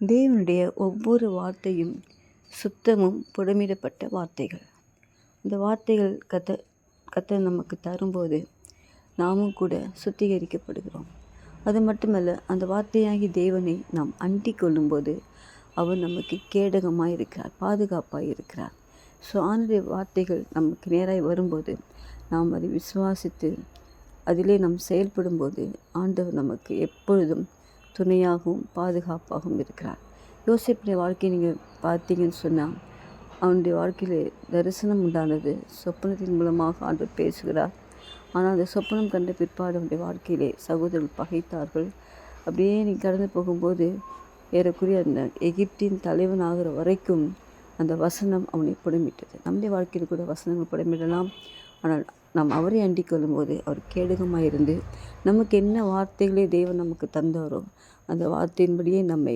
தேவனுடைய ஒவ்வொரு வார்த்தையும் சுத்தமும் புடமிடப்பட்ட வார்த்தைகள். இந்த வார்த்தைகள் கர்த்தர் நமக்கு தரும்போது நாமும் கூட சுத்திகரிக்கப்படுகிறோம். அது மட்டுமல்ல, அந்த வார்த்தையாகி தேவனை நாம் அண்டிக் கொள்ளும்போது அவர் நமக்கு கேடகமாக இருக்கிறார், பாதுகாப்பாக இருக்கிறார். ஸோ ஆண்டுடைய வார்த்தைகள் நமக்கு நேராக வரும்போது நாம் அதை விசுவாசித்து அதிலே நாம் செயல்படும்போது ஆண்டவர் நமக்கு எப்பொழுதும் துணையாகவும் பாதுகாப்பாகவும் இருக்கிறார். யோசேப்புடைய வாழ்க்கையை நீங்கள் பார்த்தீங்கன்னு சொன்னால், அவனுடைய வாழ்க்கையில் தரிசனம் உண்டானது. சொப்பனத்தின் மூலமாக ஆண்டவர் பேசுகிறார். ஆனால் அந்த சொப்பனம் கண்ட பிற்பாடு அவனுடைய வாழ்க்கையிலே சகோதரர்கள் பகைத்தார்கள். அப்படியே நீ கடந்து போகும்போது ஏறக்குறைய அந்த எகிப்தின் தலைவன் ஆகிற வரைக்கும் அந்த வசனம் அவனை புடமிட்டது. நம்முடைய வாழ்க்கையில் கூட வசனங்கள் புடமிடலாம். ஆனால் நாம் அவரை அண்டிக் கொள்ளும்போது அவர் கேடகமாக இருந்து நமக்கு என்ன வார்த்தைகளே தேவன் நமக்கு தந்தாரோ அந்த வார்த்தையின்படியே நம்மை